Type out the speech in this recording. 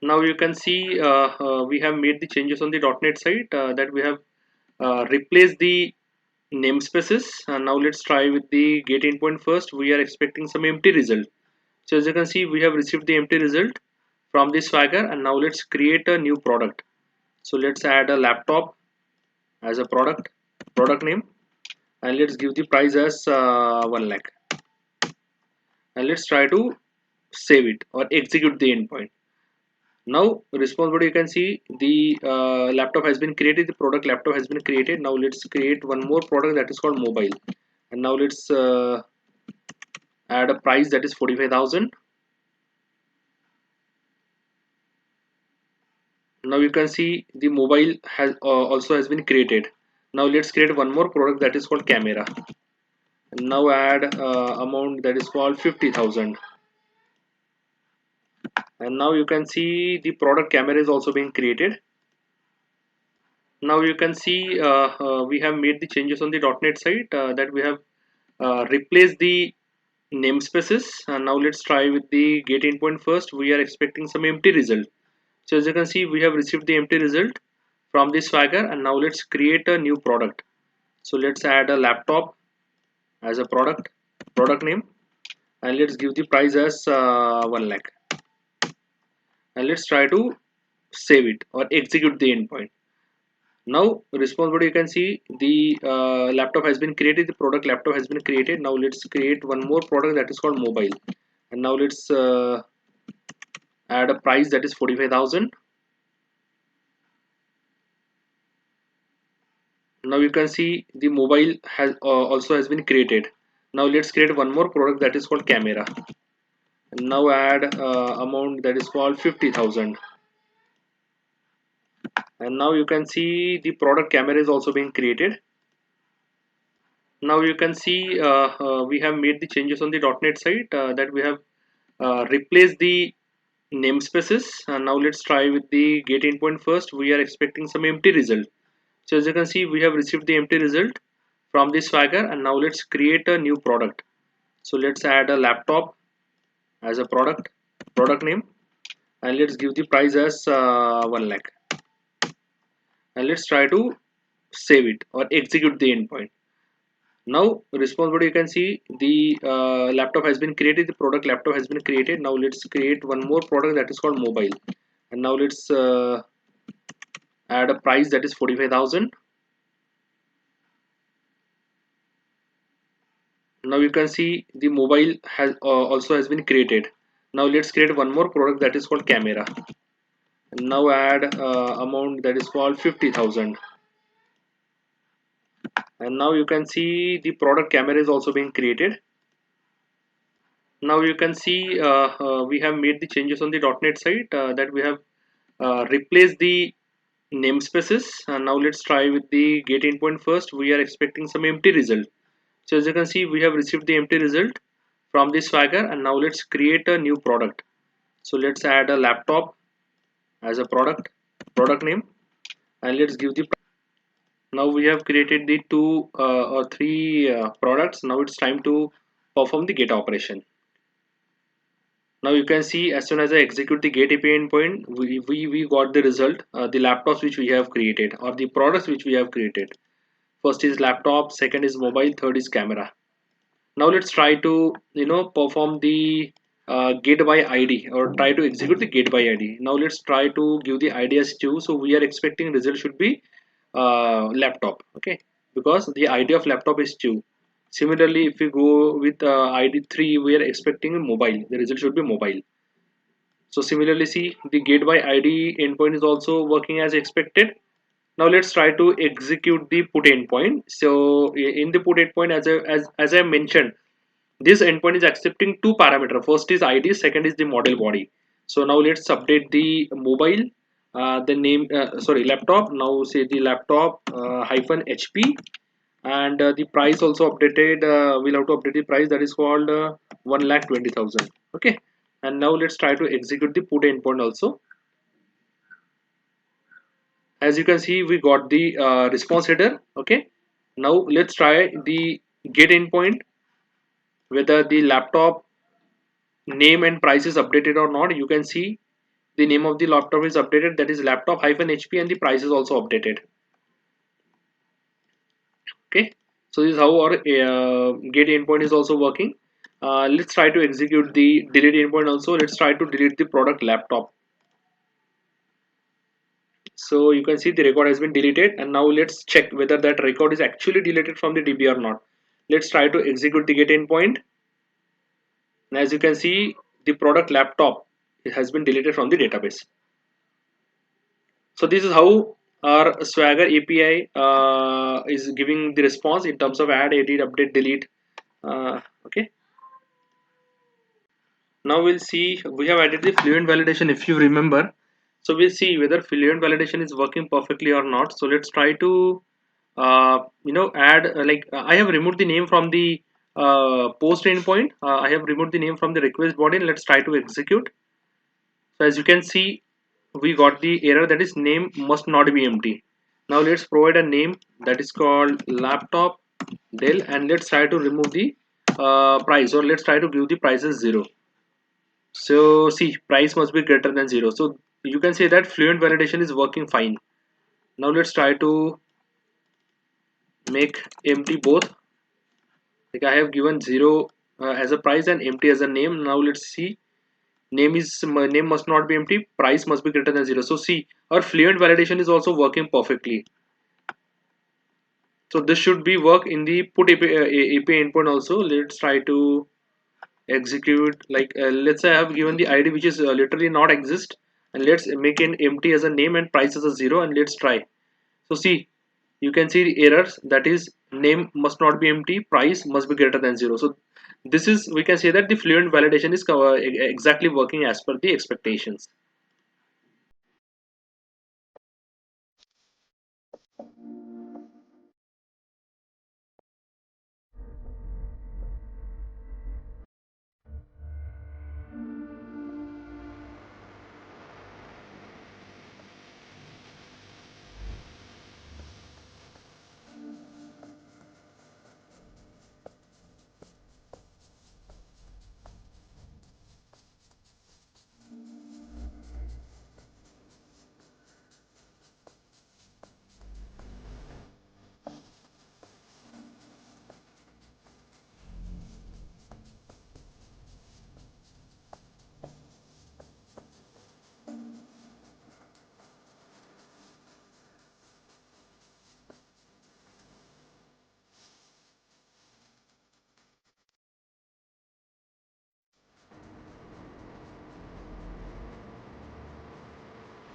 Now you can see we have made the changes on the .NET side that we have replaced the namespaces. And now let's try with the get endpoint first. We are expecting some empty result. So as you can see, we have received the empty result from this Swagger, and now let's create a new product. So let's add a laptop as a product name, and let's give the price as 1 lakh, and let's try to save it or execute the endpoint. Now response body, you can see the laptop has been created, the product laptop has been created. Now let's create one more product that is called mobile, and now let's add a price that is 45,000. Now you can see the mobile has also has been created. Now let's create one more product that is called camera, and now add amount that is called 50,000. And now you can see the product camera is also being created. Now you can see we have made the changes on the .NET side that we have replaced the namespaces. And now let's try with the get endpoint first. We are expecting some empty result. So as you can see, we have received the empty result from this Swagger, and now let's create a new product. So let's add a laptop as a product name, and let's give the price as 1 lakh, and let's try to save it or execute the endpoint. Now response body, you can see the laptop has been created, the product laptop has been created. Now let's create one more product that is called mobile, and now let's add a price that is 45,000. Now you can see the mobile has also has been created. Now let's create one more product that is called camera, and now add amount that is called 50,000. And now you can see the product camera is also being created. Now you can see we have made the changes on the .NET side that we have replaced the namespaces. And now let's try with the get endpoint first. We are expecting some empty result. So as you can see, we have received the empty result from this Swagger, and now let's create a new product. So let's add a laptop as a product name, and let's give the price as 1 lakh, and let's try to save it or execute the endpoint. Now response body, you can see the laptop has been created, the product laptop has been created. Now let's create one more product that is called mobile, and now let's add a price that is 45,000. Now you can see the mobile has also has been created. Now let's create one more product that is called camera, and now add amount that is called 50,000. And now you can see the product camera is also being created. Now you can see we have made the changes on the .NET side that we have replaced the namespaces. And now let's try with the get endpoint first. We are expecting some empty result. So as you can see, we have received the empty result from this Swagger, and now let's create a new product. So let's add a laptop as a product name, and let's give the. Now we have created the two or three products. Now it's time to perform the get operation. Now you can see as soon as I execute the get API endpoint, we got the result, the laptops which we have created, or the products which we have created. First is laptop, second is mobile, third is camera. Now let's try to perform the get by ID, or try to execute the get by ID. Now let's try to give the ID as 2. So we are expecting result should be laptop, okay, because the ID of laptop is 2. Similarly, if we go with ID 3, we are expecting mobile. The result should be mobile. So similarly, see the get by ID endpoint is also working as expected. Now let's try to execute the put endpoint. So in the put endpoint, as I mentioned, this endpoint is accepting two parameters. First is ID, second is the model body. So now let's update the mobile, the name, sorry, laptop. Now say the laptop hyphen HP, and the price also updated. We'll have to update the price, that is called 1,20,000. Okay, and now let's try to execute the put endpoint also. As you can see, we got the response header. Okay, now let's try the get endpoint, whether the laptop name and price is updated or not. You can see the name of the laptop is updated, that is laptop -HP, and the price is also updated. Okay, so this is how our get endpoint is also working. Let's try to execute the delete endpoint also. Let's try to delete the product laptop. So you can see the record has been deleted, and now let's check whether that record is actually deleted from the DB or not. Let's try to execute the get endpoint, and as you can see, the product laptop has been deleted from the database. So this is how our Swagger API is giving the response in terms of add, edit, update, delete. Okay. Now we'll see, we have added the fluent validation if you remember. So we'll see whether fluent validation is working perfectly or not. So let's try to add I have removed the name from the post endpoint. I have removed the name from the request body, and let's try to execute. So as you can see, we got the error that is name must not be empty. Now let's provide a name that is called laptop Dell, and let's try to remove the price, or let's try to give the price as 0. So see, price must be greater than 0. So you can say that fluent validation is working fine. Now let's try to make empty both. Like I have given 0 as a price and empty as a name. Now let's see, name must not be empty, price must be greater than 0. So see, our fluent validation is also working perfectly. So this should be work in the put API endpoint also. Let's try to execute, let's say I have given the ID which is literally not exist, and let's make an empty as a name and price as a 0, and let's try. So see, you can see the errors, that is name must not be empty, price must be greater than 0. So this is, we can say that the fluent validation is exactly working as per the expectations.